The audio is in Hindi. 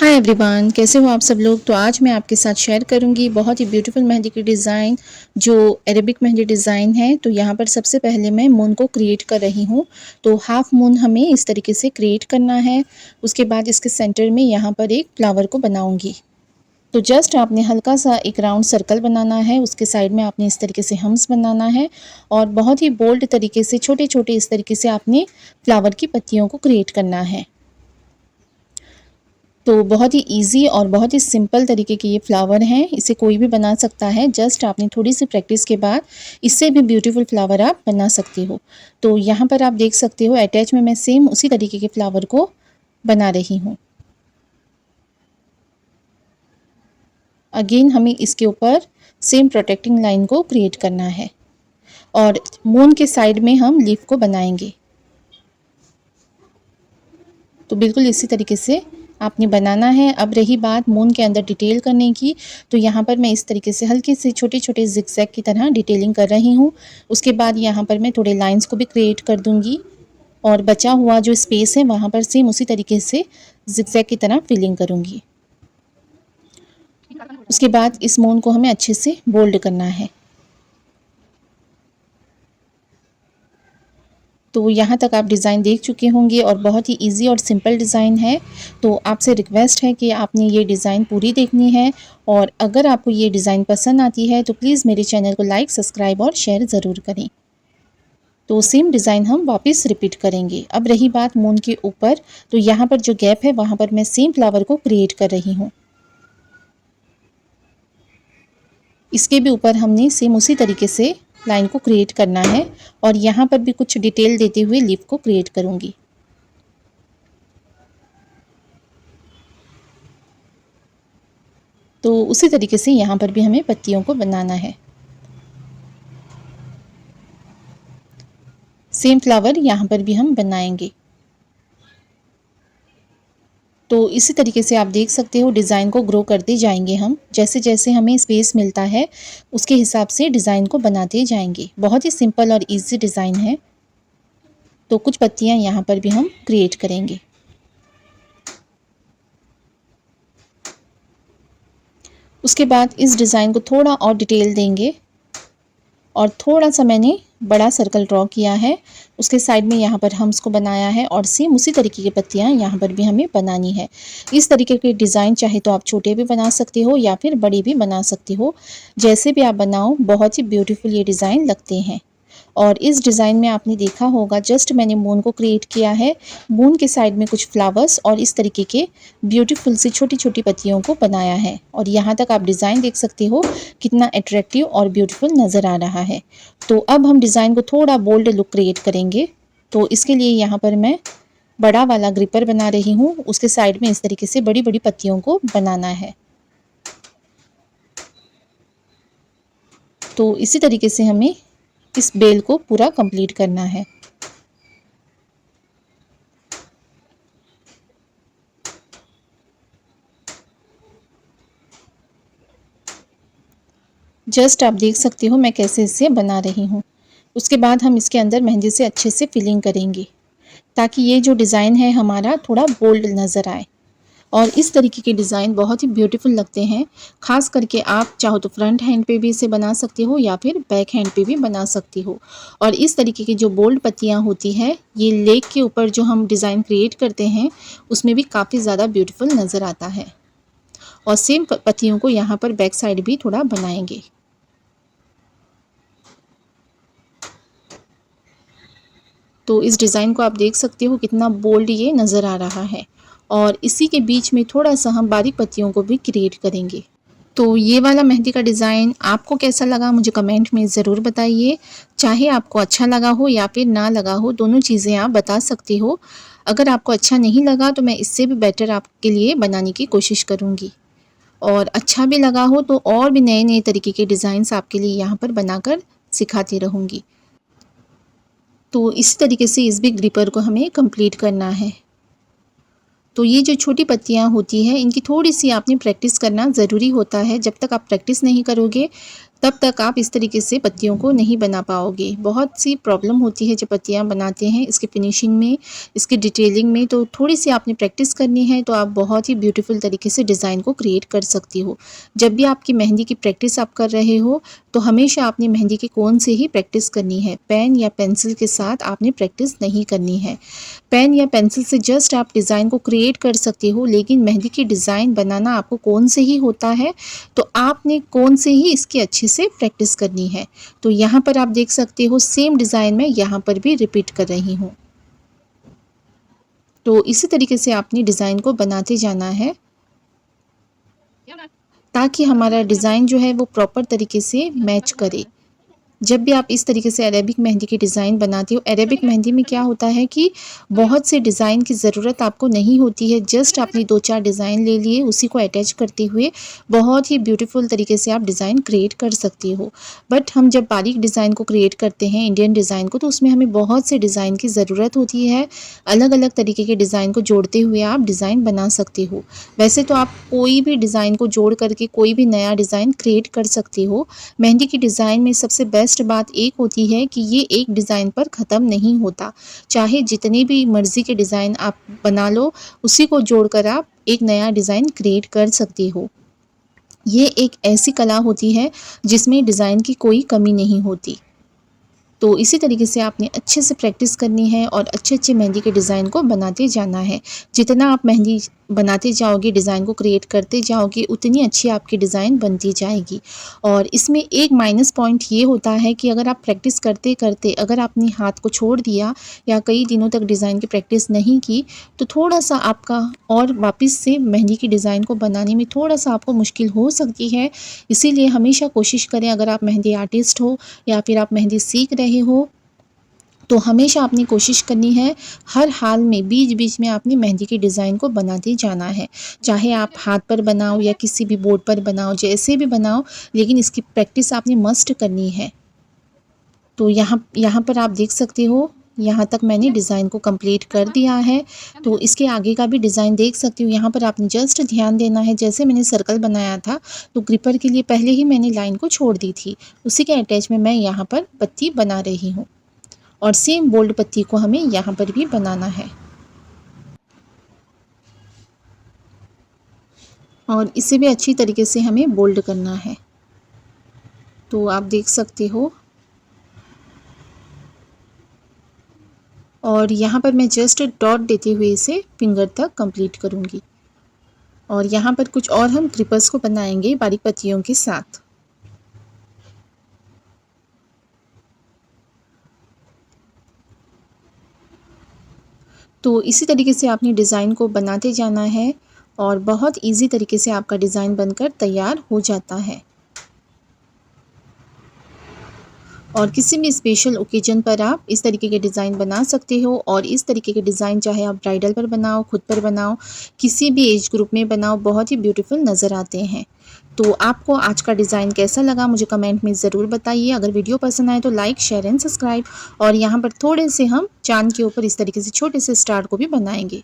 हाय एवरीवन, कैसे हो आप सब लोग। तो आज मैं आपके साथ शेयर करूंगी बहुत ही ब्यूटीफुल मेहंदी की डिज़ाइन जो अरेबिक मेहंदी डिज़ाइन है। तो यहाँ पर सबसे पहले मैं मून को क्रिएट कर रही हूँ। तो हाफ मून हमें इस तरीके से क्रिएट करना है। उसके बाद इसके सेंटर में यहाँ पर एक फ्लावर को बनाऊंगी। तो जस्ट आपने हल्का सा एक राउंड सर्कल बनाना है, उसके साइड में आपने इस तरीके से हम्स बनाना है और बहुत ही बोल्ड तरीके से छोटे छोटे इस तरीके से आपने फ्लावर की पत्तियों को क्रिएट करना है। तो बहुत ही इजी और बहुत ही सिंपल तरीके के ये फ्लावर हैं, इसे कोई भी बना सकता है। जस्ट आपने थोड़ी सी प्रैक्टिस के बाद इससे भी ब्यूटीफुल फ्लावर आप बना सकते हो। तो यहाँ पर आप देख सकते हो अटैच में मैं सेम उसी तरीके के फ्लावर को बना रही हूँ। अगेन हमें इसके ऊपर सेम प्रोटेक्टिंग लाइन को क्रिएट करना है और मून के साइड में हम लीफ को बनाएंगे। तो बिल्कुल इसी तरीके से आपने बनाना है। अब रही बात मून के अंदर डिटेल करने की, तो यहाँ पर मैं इस तरीके से हल्के से छोटे छोटे जिगजैग की तरह डिटेलिंग कर रही हूँ। उसके बाद यहाँ पर मैं थोड़े लाइंस को भी क्रिएट कर दूँगी और बचा हुआ जो स्पेस है वहाँ पर सेम उसी तरीके से जिगजैग की तरह फिलिंग करूँगी। उसके बाद इस मून को हमें अच्छे से बोल्ड करना है। तो यहाँ तक आप डिज़ाइन देख चुके होंगे और बहुत ही इजी और सिंपल डिज़ाइन है। तो आपसे रिक्वेस्ट है कि आपने ये डिज़ाइन पूरी देखनी है और अगर आपको ये डिज़ाइन पसंद आती है तो प्लीज़ मेरे चैनल को लाइक, सब्सक्राइब और शेयर ज़रूर करें। तो सेम डिज़ाइन हम वापस रिपीट करेंगे। अब रही बात मून के ऊपर, तो यहाँ पर जो गैप है वहाँ पर मैं सेम फ्लावर को क्रिएट कर रही हूँ। इसके भी ऊपर हमने सेम उसी तरीके से लाइन को क्रिएट करना है और यहाँ पर भी कुछ डिटेल देते हुए लीफ को क्रिएट करूँगी। तो उसी तरीके से यहाँ पर भी हमें पत्तियों को बनाना है। सेम फ्लावर यहाँ पर भी हम बनाएंगे। तो इसी तरीके से आप देख सकते हो डिज़ाइन को ग्रो करते जाएंगे हम, जैसे जैसे हमें स्पेस मिलता है उसके हिसाब से डिज़ाइन को बनाते जाएंगे। बहुत ही सिंपल और इजी डिज़ाइन है। तो कुछ पत्तियाँ यहाँ पर भी हम क्रिएट करेंगे। उसके बाद इस डिज़ाइन को थोड़ा और डिटेल देंगे और थोड़ा सा मैंने बड़ा सर्कल ड्रॉ किया है। उसके साइड में यहाँ पर हम इसको बनाया है और सेम उसी तरीके की पत्तियाँ यहाँ पर भी हमें बनानी है। इस तरीके के डिज़ाइन चाहे तो आप छोटे भी बना सकते हो या फिर बड़े भी बना सकते हो। जैसे भी आप बनाओ बहुत ही ब्यूटीफुल ये डिज़ाइन लगते हैं। और इस डिज़ाइन में आपने देखा होगा जस्ट मैंने मून को क्रिएट किया है, मून के साइड में कुछ फ्लावर्स और इस तरीके के ब्यूटीफुल सी छोटी छोटी पत्तियों को बनाया है। और यहाँ तक आप डिज़ाइन देख सकते हो कितना अट्रैक्टिव और ब्यूटीफुल नज़र आ रहा है। तो अब हम डिज़ाइन को थोड़ा बोल्ड लुक क्रिएट करेंगे। तो इसके लिए यहाँ पर मैं बड़ा वाला ग्रिपर बना रही हूँ, उसके साइड में इस तरीके से बड़ी बड़ी पत्तियों को बनाना है। तो इसी तरीके से हमें इस बेल को पूरा कंप्लीट करना है। जस्ट आप देख सकते हो मैं कैसे इसे बना रही हूँ। उसके बाद हम इसके अंदर मेहंदी से अच्छे से फिलिंग करेंगे ताकि ये जो डिज़ाइन है हमारा थोड़ा बोल्ड नज़र आए। और इस तरीके के डिज़ाइन बहुत ही ब्यूटीफुल लगते हैं। ख़ास करके आप चाहो तो फ्रंट हैंड पे भी इसे बना सकते हो या फिर बैक हैंड पे भी बना सकती हो। और इस तरीके की जो बोल्ड पत्तियाँ होती है ये लेक के ऊपर जो हम डिज़ाइन क्रिएट करते हैं उसमें भी काफ़ी ज़्यादा ब्यूटीफुल नज़र आता है। और सेम पत्तियों को यहाँ पर बैक साइड भी थोड़ा बनाएंगे। तो इस डिज़ाइन को आप देख सकते हो कितना बोल्ड ये नज़र आ रहा है। और इसी के बीच में थोड़ा सा हम बारीक पत्तियों को भी क्रिएट करेंगे। तो ये वाला मेहंदी का डिज़ाइन आपको कैसा लगा मुझे कमेंट में ज़रूर बताइए। चाहे आपको अच्छा लगा हो या फिर ना लगा हो, दोनों चीज़ें आप बता सकते हो। अगर आपको अच्छा नहीं लगा तो मैं इससे भी बेटर आपके लिए बनाने की कोशिश करूँगी। और अच्छा भी लगा हो तो और भी नए नए तरीके के डिज़ाइंस आपके लिए यहाँ पर बनाकर सिखाती रहूँगी। तो इसी तरीके से इस बिग ग्रिपर को हमें कंप्लीट करना है। तो ये जो छोटी पत्तियाँ होती हैं इनकी थोड़ी सी आपने प्रैक्टिस करना ज़रूरी होता है। जब तक आप प्रैक्टिस नहीं करोगे तब तक आप इस तरीके से पत्तियों को नहीं बना पाओगे। बहुत सी प्रॉब्लम होती है जब पत्तियाँ बनाते हैं, इसकी फिनिशिंग में, इसकी डिटेलिंग में। तो थोड़ी-सी आपने प्रैक्टिस करनी है तो आप बहुत ही ब्यूटीफुल तरीके से डिज़ाइन को क्रिएट कर सकती हो। जब भी आपकी मेहंदी की प्रैक्टिस आप कर रहे हो तो हमेशा आपने मेहंदी के कोन से ही प्रैक्टिस करनी है। पेन या पेंसिल के साथ आपने प्रैक्टिस नहीं करनी है। पेन या पेंसिल से जस्ट आप डिज़ाइन को क्रिएट कर सकते हो, लेकिन मेहंदी की डिज़ाइन बनाना आपको कोन से ही होता है, तो आपने कोन से ही इसकी अच्छे से प्रैक्टिस करनी है। तो यहाँ पर आप देख सकते हो सेम डिज़ाइन मैं यहाँ पर भी रिपीट कर रही हूँ। तो इसी तरीके से आपने डिज़ाइन को बनाते जाना है ताकि हमारा डिज़ाइन जो है वो प्रॉपर तरीके से मैच करे। जब भी आप इस तरीके से अरेबिक मेहंदी की डिज़ाइन बनाती हो, अरेबिक मेहंदी में क्या होता है कि बहुत से डिज़ाइन की ज़रूरत आपको नहीं होती है। जस्ट आपने 2-4 डिज़ाइन ले लिए, उसी को अटैच करते हुए बहुत ही ब्यूटीफुल तरीके से आप डिज़ाइन क्रिएट कर सकती हो। बट हम जब बारीक डिज़ाइन को क्रिएट करते हैं, इंडियन डिज़ाइन को, तो उसमें हमें बहुत से डिज़ाइन की ज़रूरत होती है। अलग-अलग तरीके के डिज़ाइन को जोड़ते हुए आप डिज़ाइन बना सकते हो। वैसे तो आप कोई भी डिज़ाइन को जोड़ करके कोई भी नया डिज़ाइन क्रिएट कर सकते हो। मेहंदी की डिज़ाइन में सबसे बेस्ट बात एक होती है कि ये एक डिज़ाइन पर ख़त्म नहीं होता। चाहे जितने भी मर्ज़ी के डिज़ाइन आप बना लो, उसी को जोड़कर आप एक नया डिज़ाइन क्रिएट कर सकते हो। ये एक ऐसी कला होती है जिसमें डिज़ाइन की कोई कमी नहीं होती। तो इसी तरीके से आपने अच्छे से प्रैक्टिस करनी है और अच्छे-अच्छे मेहंदी के डिज़ाइन को बनाते जाना है। जितना आप मेहंदी बनाते जाओगे, डिज़ाइन को क्रिएट करते जाओगे, उतनी अच्छी आपकी डिज़ाइन बनती जाएगी। और इसमें एक माइनस पॉइंट ये होता है कि अगर आप प्रैक्टिस करते-करते अगर आपने हाथ को छोड़ दिया या कई दिनों तक डिज़ाइन की प्रैक्टिस नहीं की, तो थोड़ा-सा आपका और वापस से मेहंदी की डिज़ाइन को बनाने में थोड़ा-सा आपको मुश्किल हो सकती है। इसीलिए हमेशा कोशिश करें, अगर आप मेहंदी आर्टिस्ट हो या फिर आप मेहंदी सीख रहे हो, तो हमेशा आपने कोशिश करनी है हर हाल में बीच-बीच में आपने मेहंदी की डिज़ाइन को बनाते जाना है। चाहे आप हाथ पर बनाओ या किसी भी बोर्ड पर बनाओ, जैसे भी बनाओ, लेकिन इसकी प्रैक्टिस आपने मस्ट करनी है। तो यहाँ यहाँ पर आप देख सकते हो, यहाँ तक मैंने डिज़ाइन को कंप्लीट कर दिया है। तो इसके आगे का भी डिज़ाइन देख सकती हूँ। यहाँ पर आपने जस्ट ध्यान देना है, जैसे मैंने सर्कल बनाया था तो ग्रिपर के लिए पहले ही मैंने लाइन को छोड़ दी थी। उसी के अटैच में मैं यहाँ पर पत्ती बना रही हूँ और सेम बोल्ड पत्ती को हमें यहाँ पर भी बनाना है और इसे भी अच्छी तरीके से हमें बोल्ड करना है। तो आप देख सकते हो, और यहाँ पर मैं जस्ट डॉट देते हुए इसे फिंगर तक कंप्लीट करूँगी। और यहाँ पर कुछ और हम क्रिपर्स को बनाएंगे बारीक पत्तियों के साथ। तो इसी तरीके से आपने डिज़ाइन को बनाते जाना है और बहुत इजी तरीके से आपका डिज़ाइन बनकर तैयार हो जाता है। और किसी भी स्पेशल ओकेजन पर आप इस तरीके के डिज़ाइन बना सकते हो। और इस तरीके के डिज़ाइन चाहे आप ब्राइडल पर बनाओ, खुद पर बनाओ, किसी भी एज ग्रुप में बनाओ, बहुत ही ब्यूटीफुल नज़र आते हैं। तो आपको आज का डिज़ाइन कैसा लगा मुझे कमेंट में ज़रूर बताइए। अगर वीडियो पसंद आए तो लाइक, शेयर एंड सब्सक्राइब। और यहाँ पर थोड़े से हम चाँद के ऊपर इस तरीके से छोटे से स्टार को भी बनाएंगे।